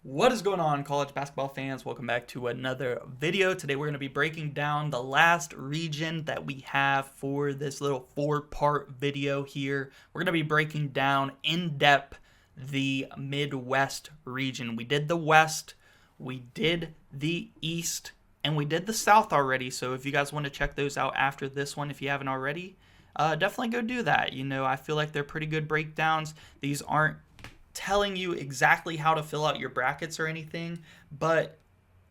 What is going on, college basketball fans? Welcome back to another video. Today we're going to be breaking down the last region that we have for this little four-part video here. We're going to be breaking down in depth the Midwest region. We did the West, we did the East, and we did the South already. So if you guys want to check those out after this one, if you haven't already, definitely go do that. You know, I feel like they're pretty good breakdowns. These aren't telling you exactly how to fill out your brackets or anything, but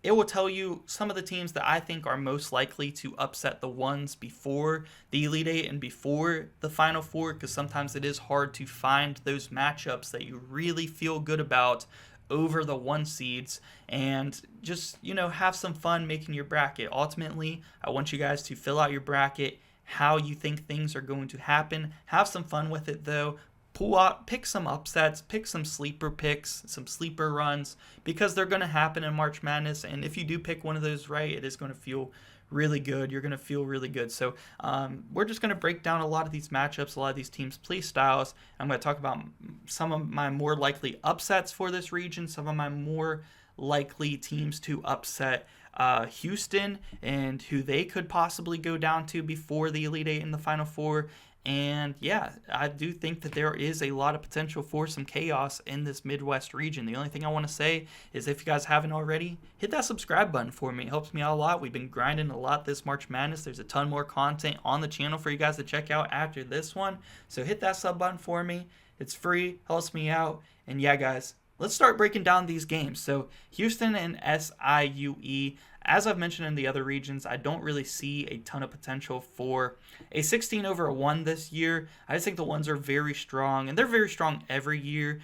it will tell you some of the teams that I think are most likely to upset the ones before the Elite Eight and before the Final Four, because sometimes it is hard to find those matchups that you really feel good about over the one seeds and just, have some fun making your bracket. Ultimately, I want you guys to fill out your bracket how you think things are going to happen. Have some fun with it though. Pull out, pick some upsets, pick some sleeper picks, some sleeper runs, because they're going to happen in March Madness. And if you do pick one of those right, it is going to feel really good. You're going to feel really good. So we're just going to break down a lot of these matchups, a lot of these teams' play styles. I'm going to talk about some of my more likely upsets for this region, some of my more likely teams to upset Houston and who they could possibly go down to before the Elite Eight and the Final Four. And yeah, I do think that there is a lot of potential for some chaos in this Midwest region. The only thing I want to say is if you guys haven't already, hit that subscribe button for me. It helps me out a lot. We've been grinding a lot this March Madness. There's a ton more content on the channel for you guys to check out after this one. So hit that sub button for me. It's free, helps me out. And yeah, guys, let's start breaking down these games. So Houston and SIUE. As I've mentioned in the other regions, I don't really see a ton of potential for a 16 over a 1 this year. I just think the ones are very strong, and they're very strong every year.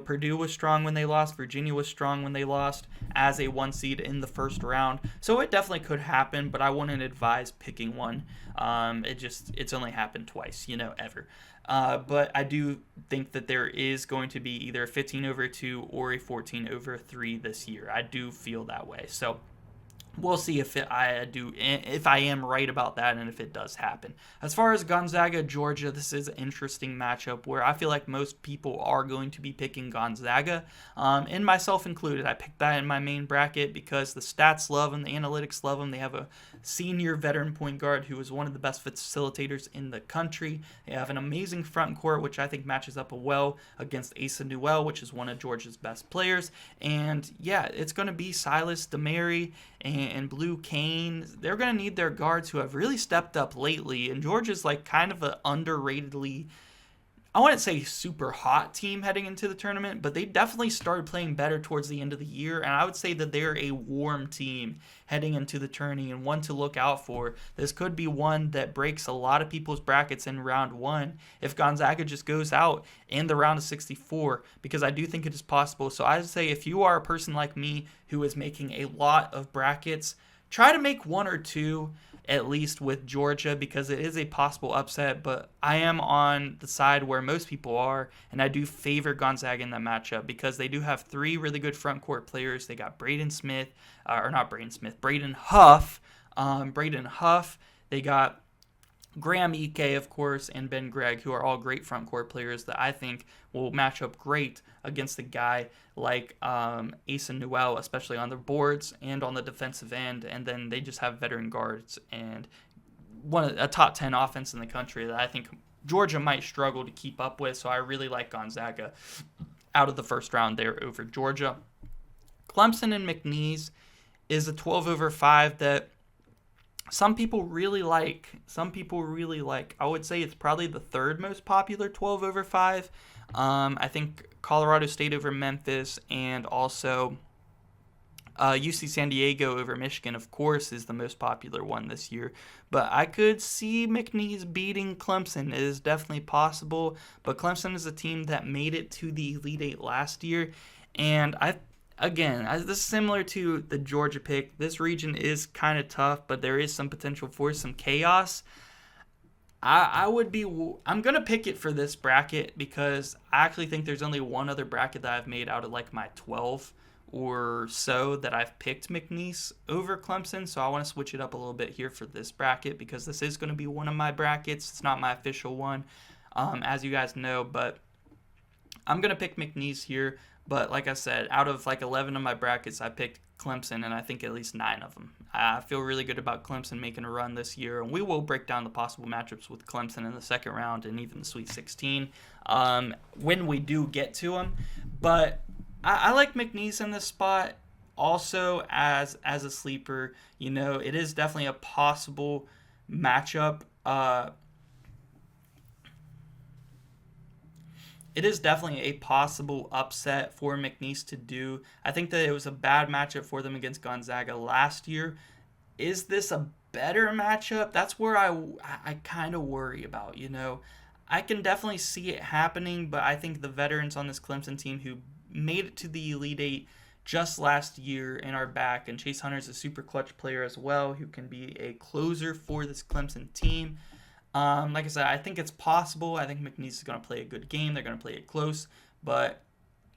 Purdue was strong when they lost. Virginia was strong when they lost as a 1 seed in the first round. So it definitely could happen, but I wouldn't advise picking one. It's only happened twice, ever. But I do think that there is going to be either a 15 over 2 or a 14 over 3 this year. I do feel that way. So we'll see if I am right about that and if it does happen. As far as Gonzaga, Georgia, this is an interesting matchup where I feel like most people are going to be picking Gonzaga, and myself included. I picked that in my main bracket because the stats love them, the analytics love them. They have a senior veteran point guard who is one of the best facilitators in the country. They have an amazing front court, which I think matches up well against Asa Newell, which is one of Georgia's best players. And yeah, it's going to be Silas DeMary and Blue Kane. They're going to need their guards who have really stepped up lately. And Georgia's like kind of an underratedly, I wouldn't say super hot team heading into the tournament, but they definitely started playing better towards the end of the year. And I would say that they're a warm team heading into the tourney and one to look out for. This could be one that breaks a lot of people's brackets in round 1 if Gonzaga just goes out in the round of 64, because I do think it is possible. So I would say if you are a person like me who is making a lot of brackets, try to make 1 or 2 at least with Georgia, because it is a possible upset, but I am on the side where most people are, and I do favor Gonzaga in that matchup because they do have 3 really good front court players. They got Braden Huff. They got Graham Ike, of course, and Ben Gregg, who are all great front court players that I think will match up great against a guy like Asa Newell, especially on the boards and on the defensive end. And then they just have veteran guards and a top 10 offense in the country that I think Georgia might struggle to keep up with. So I really like Gonzaga out of the first round there over Georgia. Clemson and McNeese is a 12 over 5 that some people really like. I would say it's probably the third most popular 12 over 5. I think Colorado State over Memphis and also UC San Diego over Michigan, of course, is the most popular one this year. But I could see McNeese beating Clemson. It is definitely possible. But Clemson is a team that made it to the Elite Eight last year. And this is similar to the Georgia pick. This region is kind of tough, but there is some potential for some chaos. I'm going to pick it for this bracket because I actually think there's only one other bracket that I've made out of like my 12 or so that I've picked McNeese over Clemson. So I want to switch it up a little bit here for this bracket because this is going to be one of my brackets. It's not my official one, as you guys know, but I'm going to pick McNeese here. But like I said, out of like 11 of my brackets, I picked Clemson, and I think at least 9 of them. I feel really good about Clemson making a run this year, and we will break down the possible matchups with Clemson in the second round and even the Sweet 16 when we do get to them. But I like McNeese in this spot also as a sleeper. You know, it is definitely a possible matchup. It is definitely a possible upset for McNeese to do. I think that it was a bad matchup for them against Gonzaga last year. Is this a better matchup? That's where I kind of worry about, you know. I can definitely see it happening, but I think the veterans on this Clemson team who made it to the Elite Eight just last year and are back, and Chase Hunter is a super clutch player as well who can be a closer for this Clemson team. Like I said, I think it's possible. I think McNeese is going to play a good game. They're going to play it close, but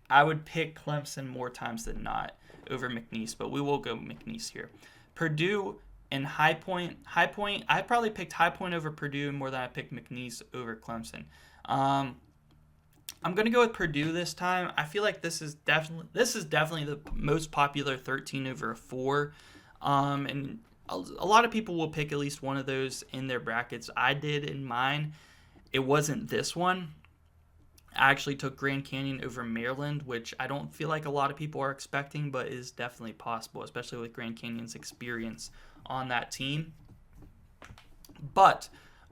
I would pick Clemson more times than not over McNeese, but we will go McNeese here. Purdue and High Point. High Point, I probably picked High Point over Purdue more than I picked McNeese over Clemson. I'm going to go with Purdue this time. I feel like this is definitely the most popular 13 over 4. And a lot of people will pick at least one of those in their brackets. I did in mine. It wasn't this one. I actually took Grand Canyon over Maryland, which I don't feel like a lot of people are expecting, but is definitely possible, especially with Grand Canyon's experience on that team. But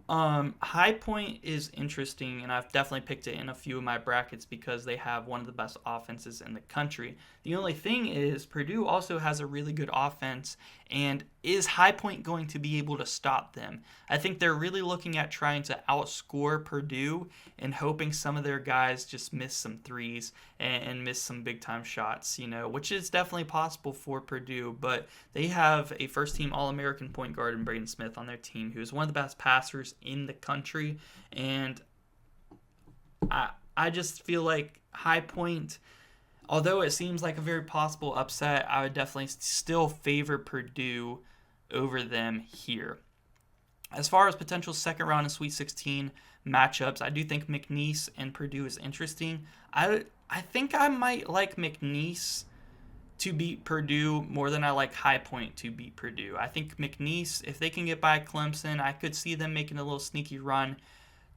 High Point is interesting, and I've definitely picked it in a few of my brackets because they have one of the best offenses in the country. The only thing is Purdue also has a really good offense, and is High Point going to be able to stop them? I think they're really looking at trying to outscore Purdue and hoping some of their guys just miss some threes and miss some big-time shots, you know, which is definitely possible for Purdue, but they have a first-team All-American point guard in Braden Smith on their team, who is one of the best passers in the country, and I just feel like High Point, although it seems like a very possible upset, I would definitely still favor Purdue over them here. As far as potential second round and Sweet 16 matchups, I do think McNeese and Purdue is interesting. I think I might like McNeese to beat Purdue more than I like High Point to beat Purdue. I think McNeese, if they can get by Clemson, I could see them making a little sneaky run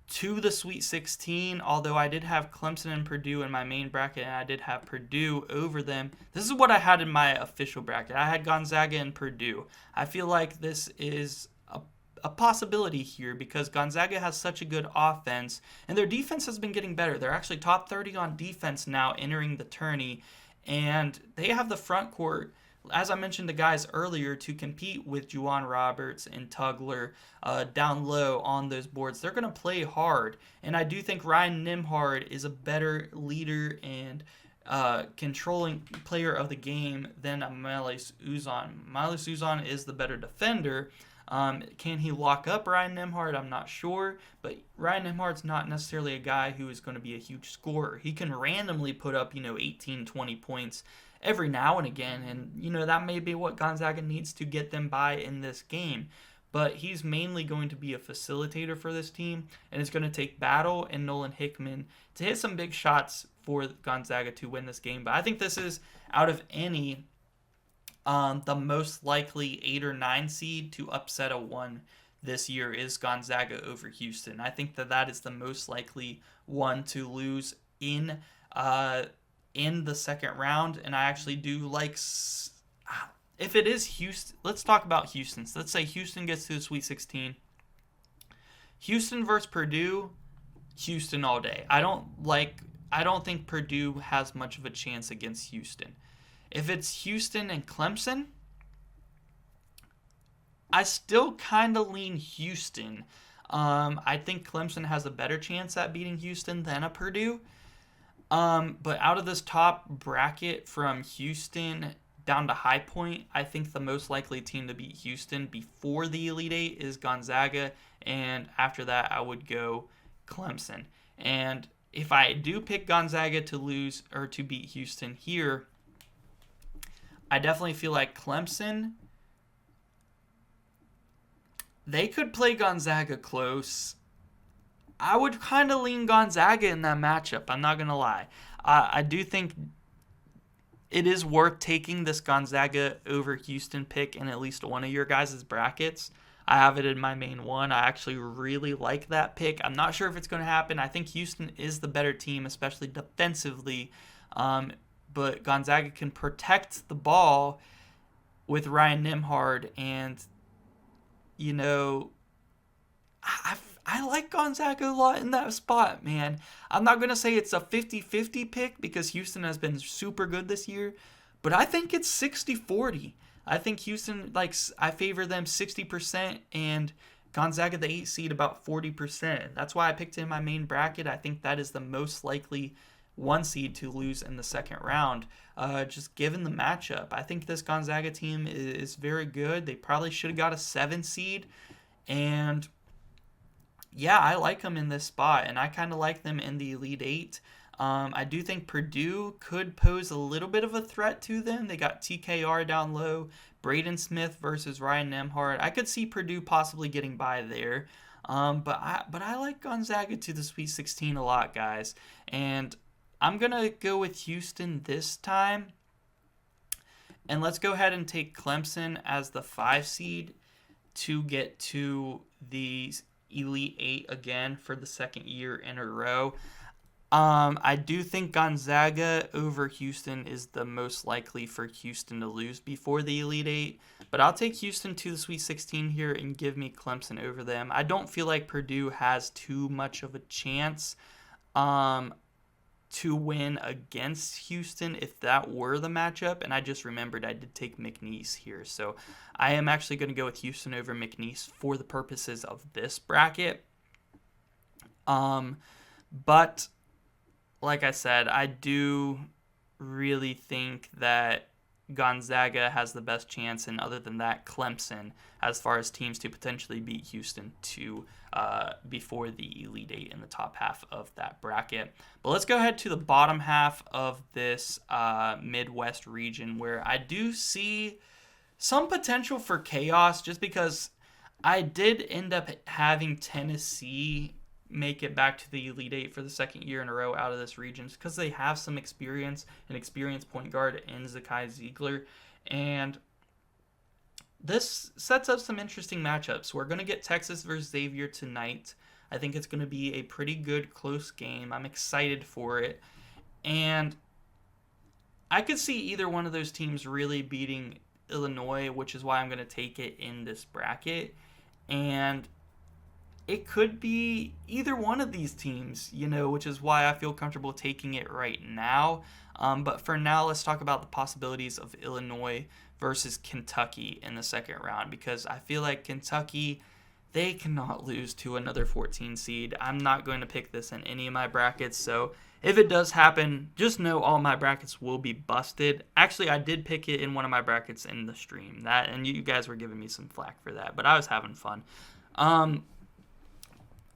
to the Sweet 16, although I did have Clemson and Purdue in my main bracket, and I did have Purdue over them. This is what I had in my official bracket. I had Gonzaga and Purdue. I feel like this is a possibility here because Gonzaga has such a good offense, and their defense has been getting better. They're actually top 30 on defense now entering the tourney, and they have the front court, as I mentioned the guys earlier, to compete with Juwan Roberts and Tugler down low on those boards. They're going to play hard, and I do think Ryan Nembhard is a better leader and controlling player of the game than Melis Uzan. Melis Uzan is the better defender. Can he lock up Ryan Nembhard? I'm not sure, but Ryan Nembhard's not necessarily a guy who is going to be a huge scorer. He can randomly put up, 18, 20 points every now and again, and, that may be what Gonzaga needs to get them by in this game. But he's mainly going to be a facilitator for this team, and it's going to take Battle and Nolan Hickman to hit some big shots for Gonzaga to win this game. But I think this is, out of any, the most likely 8 or 9 seed to upset a 1 this year is Gonzaga over Houston. I think that is the most likely one to lose in the second round, and I actually do like, if it is Houston, let's talk about Houston. So let's say Houston gets to the Sweet 16. Houston versus Purdue, Houston all day. I don't think Purdue has much of a chance against Houston. If it's Houston and Clemson, I still kind of lean Houston. I think Clemson has a better chance at beating Houston than a Purdue. But out of this top bracket from Houston down to High Point, I think the most likely team to beat Houston before the Elite Eight is Gonzaga, and after that I would go Clemson. And if I do pick Gonzaga to lose or to beat Houston here, I definitely feel like Clemson, they could play Gonzaga close. I would kind of lean Gonzaga in that matchup. I'm not going to lie. I do think it is worth taking this Gonzaga over Houston pick in at least one of your guys' brackets. I have it in my main one. I actually really like that pick. I'm not sure if it's going to happen. I think Houston is the better team, especially defensively. But Gonzaga can protect the ball with Ryan Nembhard. And, you know, I like Gonzaga a lot in that spot, man. I'm not going to say it's a 50-50 pick because Houston has been super good this year, but I think it's 60-40. I think Houston, I favor them 60% and Gonzaga, the 8 seed, about 40%. That's why I picked it in my main bracket. I think that is the most likely 1 seed to lose in the second round, just given the matchup. I think this Gonzaga team is very good. They probably should have got a 7 seed, and yeah, I like them in this spot, and I kind of like them in the Elite Eight. I do think Purdue could pose a little bit of a threat to them. They got TKR down low, Braden Smith versus Ryan Nembhard. I could see Purdue possibly getting by there, but I like Gonzaga to the Sweet 16 a lot, guys. And I'm gonna go with Houston this time, and let's go ahead and take Clemson as the 5 seed to get to the Elite Eight again for the second year in a row. I do think Gonzaga over Houston is the most likely for Houston to lose before the Elite Eight, but I'll take Houston to the Sweet 16 here and give me Clemson over them. I don't feel like Purdue has too much of a chance to win against Houston if that were the matchup, and I just remembered I did take McNeese here, so I am actually going to go with Houston over McNeese for the purposes of this bracket. But like I said, I do really think that Gonzaga has the best chance, and other than that, Clemson, as far as teams to potentially beat Houston to before the Elite Eight in the top half of that bracket. But let's go ahead to the bottom half of this Midwest region, where I do see some potential for chaos, just because I did end up having Tennessee make it back to the Elite Eight for the second year in a row out of this region, because they have some experience, an experienced point guard in Zakai Ziegler, and this sets up some interesting matchups. We're going to get Texas versus Xavier tonight. I think it's going to be a pretty good, close game. I'm excited for it, and I could see either one of those teams really beating Illinois, which is why I'm going to take it in this bracket, and it could be either one of these teams, which is why I feel comfortable taking it right now. But for now, let's talk about the possibilities of Illinois versus Kentucky in the second round, because I feel like Kentucky, they cannot lose to another 14 seed. I'm not going to pick this in any of my brackets, so if it does happen, just know all my brackets will be busted. Actually, I did pick it in one of my brackets in the stream, and you guys were giving me some flack for that, but I was having fun.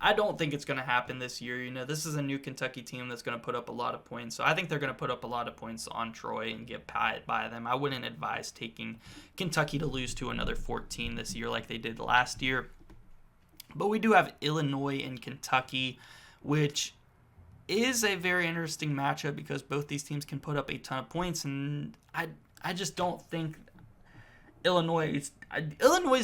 I don't think it's going to happen this year. This is a new Kentucky team that's going to put up a lot of points. So I think they're going to put up a lot of points on Troy and get by them. I wouldn't advise taking Kentucky to lose to another 14 this year like they did last year. But we do have Illinois and Kentucky, which is a very interesting matchup because both these teams can put up a ton of points. And I just don't think Illinois'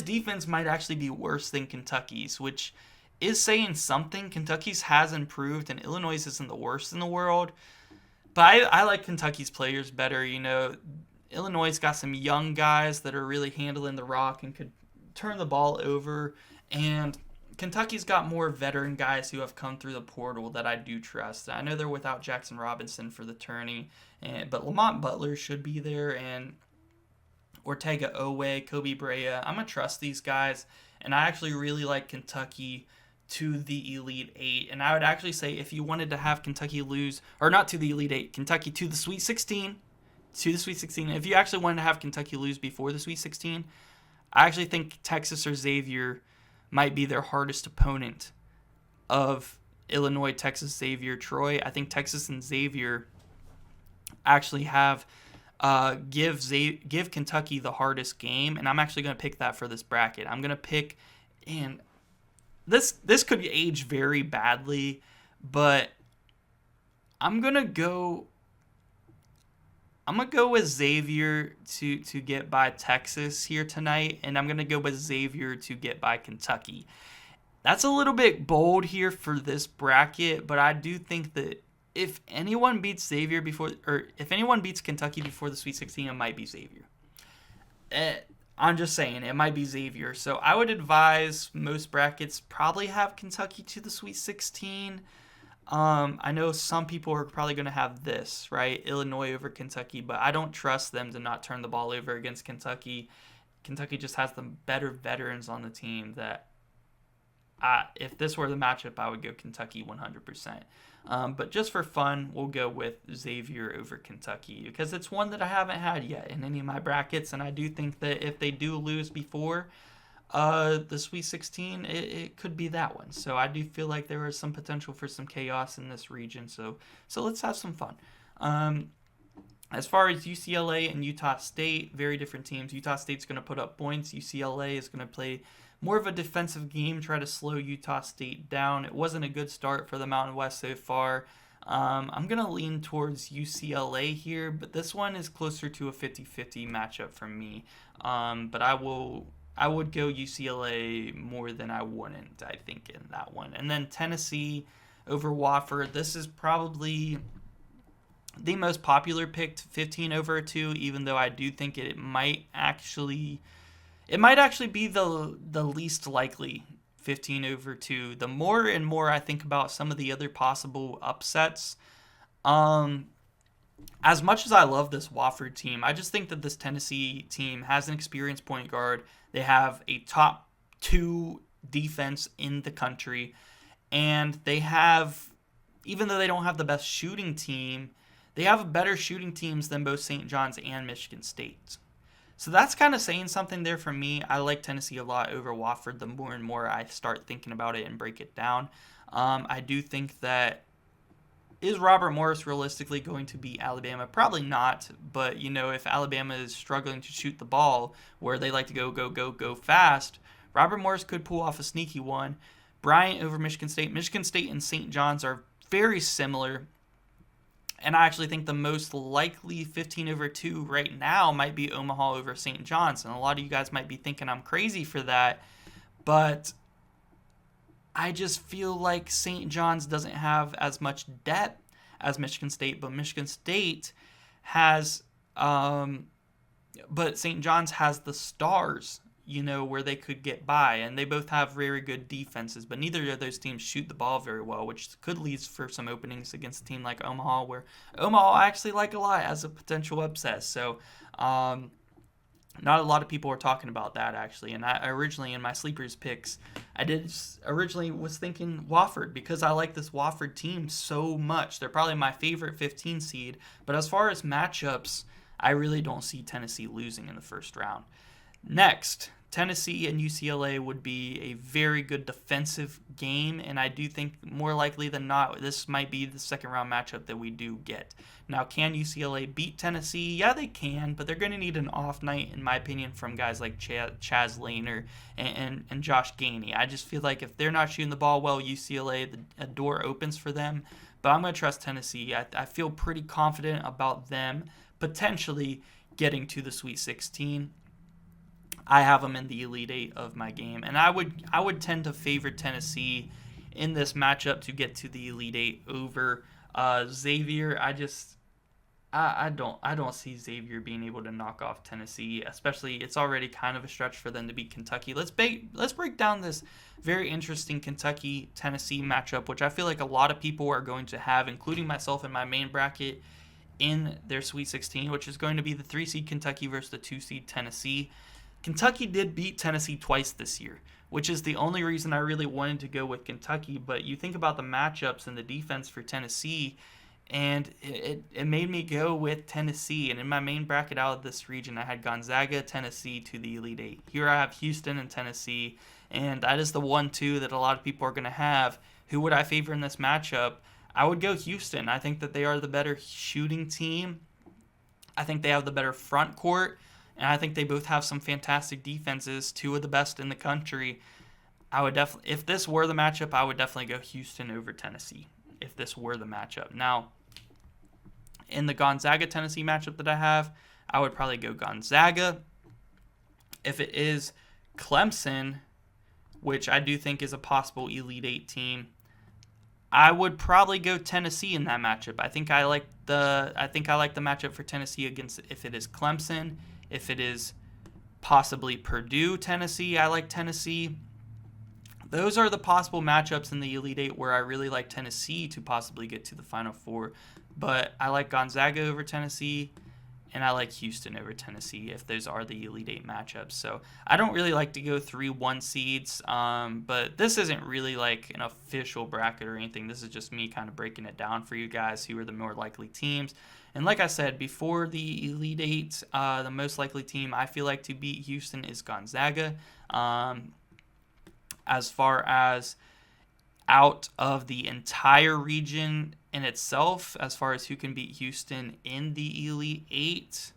defense might actually be worse than Kentucky's, which is saying something. Kentucky's has improved, and Illinois isn't the worst in the world. But I like Kentucky's players better. Illinois' got some young guys that are really handling the rock and could turn the ball over. And Kentucky's got more veteran guys who have come through the portal that I do trust. I know they're without Jackson Robinson for the tourney, but Lamont Butler should be there, and Ortega Owe, Kobe Brea. I'm going to trust these guys, and I actually really like Kentucky to the Elite Eight. And I would actually say if you wanted to have Kentucky lose, or not to the Elite Eight, Kentucky to the Sweet 16, if you actually wanted to have Kentucky lose before the Sweet 16, I actually think Texas or Xavier might be their hardest opponent of Illinois, Texas, Xavier, Troy. I think Texas and Xavier actually have give Kentucky the hardest game, and I'm actually going to pick that for this bracket. I'm going to pick, and this could age very badly, but I'm going to go I'm going to go with Xavier to get by Texas here tonight, and I'm going to go with Xavier to get by Kentucky. That's a little bit bold here for this bracket, but I do think that if anyone beats Xavier if anyone beats Kentucky before the Sweet 16, it might be Xavier. I'm just saying, it might be Xavier. So I would advise most brackets probably have Kentucky to the Sweet 16. I know some people are probably going to have this, right? Illinois over Kentucky, but I don't trust them to not turn the ball over against Kentucky. Kentucky just has the better veterans on the team that if this were the matchup, I would go Kentucky 100%. But just for fun, we'll go with Xavier over Kentucky because it's one that I haven't had yet in any of my brackets, and I do think that if they do lose before the Sweet 16, it could be that one. So I do feel like there is some potential for some chaos in this region. So let's have some fun. As far as UCLA and Utah State, very different teams. Utah State's going to put up points. UCLA is going to play more of a defensive game, try to slow Utah State down. It wasn't a good start for the Mountain West so far. I'm going to lean towards UCLA here, but this one is closer to a 50-50 matchup for me. But I would go UCLA more than I wouldn't, I think, in that one. And then Tennessee over Wofford. This is probably the most popular picked 15 over 2, even though I do think it might actually be the least likely 15 over 2. The more and more I think about some of the other possible upsets, as much as I love this Wofford team, I just think that this Tennessee team has an experienced point guard. They have a top 2 defense in the country, and they have, even though they don't have the best shooting team, they have better shooting teams than both St. John's and Michigan State. So that's kind of saying something there for me. I like Tennessee a lot over Wofford the more and more I start thinking about it and break it down. I do think that, is Robert Morris realistically going to beat Alabama? Probably not, but if Alabama is struggling to shoot the ball where they like to go fast, Robert Morris could pull off a sneaky one. Bryant over Michigan State. Michigan State and St. John's are very similar. And I actually think the most likely 15 over 2 right now might be Omaha over St. John's. And a lot of you guys might be thinking I'm crazy for that. But I just feel like St. John's doesn't have as much depth as Michigan State. But Michigan State has, but St. John's has the stars, where they could get by. And they both have very good defenses, but neither of those teams shoot the ball very well, which could lead for some openings against a team like Omaha, where Omaha I actually like a lot as a potential upset. So not a lot of people are talking about that, actually. And I originally, in my sleepers picks, originally was thinking Wofford because I like this Wofford team so much. They're probably my favorite 15 seed. But as far as matchups, I really don't see Tennessee losing in the first round. Next, Tennessee and UCLA would be a very good defensive game, and I do think more likely than not, this might be the second round matchup that we do get. Now, can UCLA beat Tennessee? Yeah, they can, but they're going to need an off night, in my opinion, from guys like Chaz Lehner and Josh Gainey. I just feel like if they're not shooting the ball well, UCLA, a door opens for them. But I'm going to trust Tennessee. I feel pretty confident about them potentially getting to the Sweet 16. I have them in the Elite 8 of my game, and I would tend to favor Tennessee in this matchup to get to the Elite 8 over Xavier. I don't see Xavier being able to knock off Tennessee, especially it's already kind of a stretch for them to beat Kentucky. Let's break down this very interesting Kentucky-Tennessee matchup, which I feel like a lot of people are going to have, including myself in my main bracket, in their Sweet 16, which is going to be the 3-seed Kentucky versus the 2-seed Tennessee. Kentucky did beat Tennessee twice this year, which is the only reason I really wanted to go with Kentucky. But you think about the matchups and the defense for Tennessee, and it made me go with Tennessee. And in my main bracket out of this region, I had Gonzaga, Tennessee to the Elite 8. Here I have Houston and Tennessee, and that is the 1-2 that a lot of people are going to have. Who would I favor in this matchup? I would go Houston. I think that they are the better shooting team. I think they have the better front court. And I think they both have some fantastic defenses, 2 of the best in the country. I would definitely, if this were the matchup, I would definitely go Houston over Tennessee, if this were the matchup. Now, in the Gonzaga-Tennessee matchup that I have, I would probably go Gonzaga. If it is Clemson, which I do think is a possible Elite Eight team, I would probably go Tennessee in that matchup. I think I like the matchup for Tennessee against, if it is Clemson, if it is possibly Purdue, Tennessee, I like Tennessee. Those are the possible matchups in the Elite Eight where I really like Tennessee to possibly get to the Final Four. But I like Gonzaga over Tennessee, and I like Houston over Tennessee if those are the Elite Eight matchups. So I don't really like to go 3-1 seeds, but this isn't really like an official bracket or anything. This is just me kind of breaking it down for you guys, who are the more likely teams. And like I said, before the Elite Eight, the most likely team I feel like to beat Houston is Gonzaga. As far as out of the entire region in itself, as far as who can beat Houston in the Elite Eight,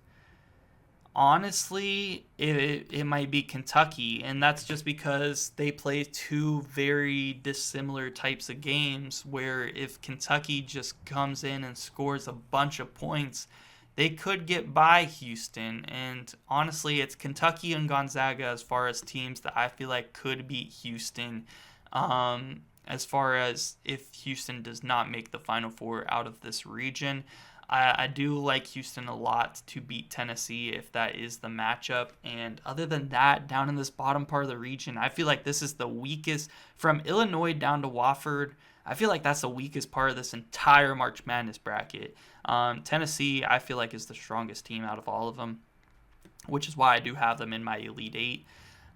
honestly, it might be Kentucky, and that's just because they play two very dissimilar types of games, where if Kentucky just comes in and scores a bunch of points, they could get by Houston. And honestly, it's Kentucky and Gonzaga as far as teams that I feel like could beat Houston, as far as if Houston does not make the Final Four out of this region. I do like Houston a lot to beat Tennessee if that is the matchup. And other than that, down in this bottom part of the region, I feel like this is the weakest. From Illinois down to Wofford, I feel like that's the weakest part of this entire March Madness bracket. Tennessee, I feel like, is the strongest team out of all of them, which is why I do have them in my Elite Eight.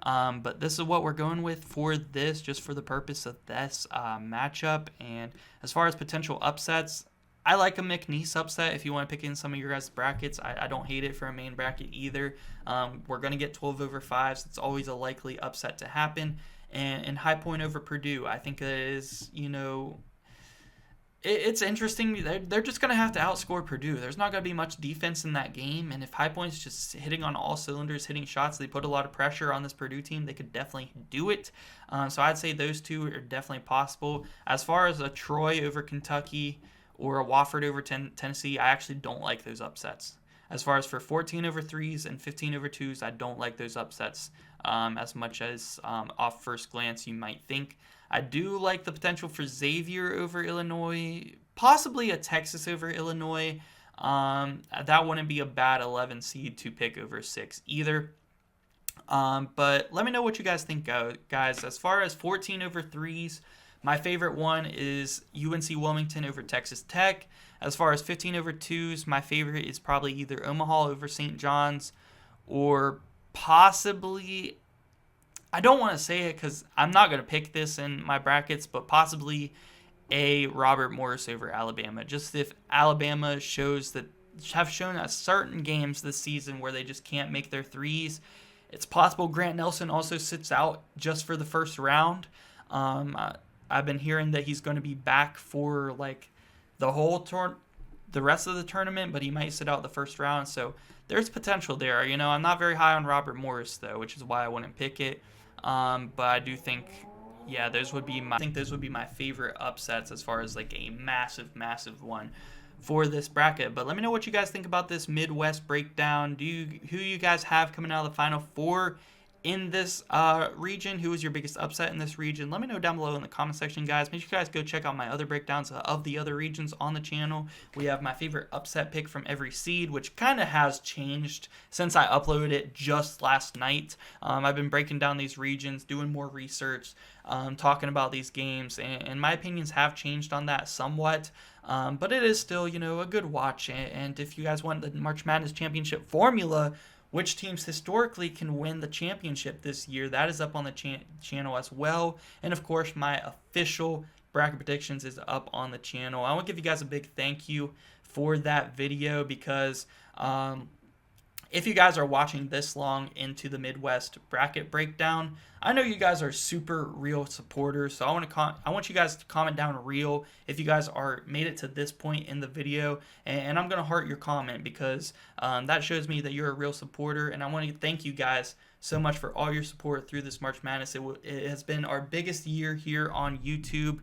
But this is what we're going with for this, just for the purpose of this matchup. And as far as potential upsets, I like a McNeese upset if you want to pick in some of your guys' brackets. I don't hate it for a main bracket either. We're going to get 12 over 5s. It's always a likely upset to happen. And High Point over Purdue, I think it is, it's interesting. They're just going to have to outscore Purdue. There's not going to be much defense in that game. And if High Point's just hitting on all cylinders, hitting shots, they put a lot of pressure on this Purdue team, they could definitely do it. So I'd say those two are definitely possible. As far as a Troy over Kentucky or a Wofford over Tennessee, I actually don't like those upsets. As far as for 14 over 3s and 15 over 2s, I don't like those upsets as much as off first glance you might think. I do like the potential for Xavier over Illinois, possibly a Texas over Illinois. That wouldn't be a bad 11 seed to pick over 6 either. But let me know what you guys think, guys. As far as 14 over 3s, my favorite one is UNC Wilmington over Texas Tech. As far as 15 over 2s, my favorite is probably either Omaha over St. John's or possibly, I don't want to say it because I'm not going to pick this in my brackets, but possibly a Robert Morris over Alabama. Just if Alabama have shown at certain games this season where they just can't make their threes. It's possible Grant Nelson also sits out just for the first round. I've been hearing that he's going to be back for like the rest of the tournament, but he might sit out the first round. So there's potential there. I'm not very high on Robert Morris though, which is why I wouldn't pick it. But I do think, those would be my favorite upsets as far as like a massive one for this bracket. But let me know what you guys think about this Midwest breakdown. Who you guys have coming out of the Final Four in this region? Who is your biggest upset in this region? Let me know down below in the comment section, guys. Make sure you guys go check out my other breakdowns of the other regions on the channel. We have my favorite upset pick from every seed, which kind of has changed since I uploaded it just last night. I've been breaking down these regions, doing more research, talking about these games, and my opinions have changed on that somewhat. But it is still, a good watch. And if you guys want the March Madness Championship formula, which teams historically can win the championship this year, that is up on the channel as well. And of course, my official bracket predictions is up on the channel. I want to give you guys a big thank you for that video because if you guys are watching this long into the Midwest bracket breakdown, I know you guys are super real supporters, so I want you guys to comment down real if you guys made it to this point in the video, and I'm gonna heart your comment because that shows me that you're a real supporter, and I want to thank you guys so much for all your support through this March Madness. It has been our biggest year here on YouTube.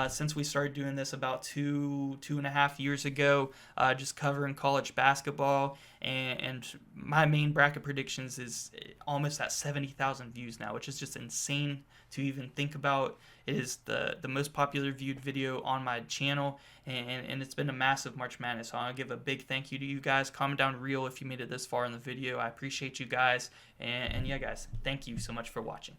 since we started doing this about 2.5 years ago, just covering college basketball. And my main bracket predictions is almost at 70,000 views now, which is just insane to even think about. It is the most popular viewed video on my channel, and it's been a massive March Madness. So I want to give a big thank you to you guys. Comment down real if you made it this far in the video. I appreciate you guys. And yeah, guys, thank you so much for watching.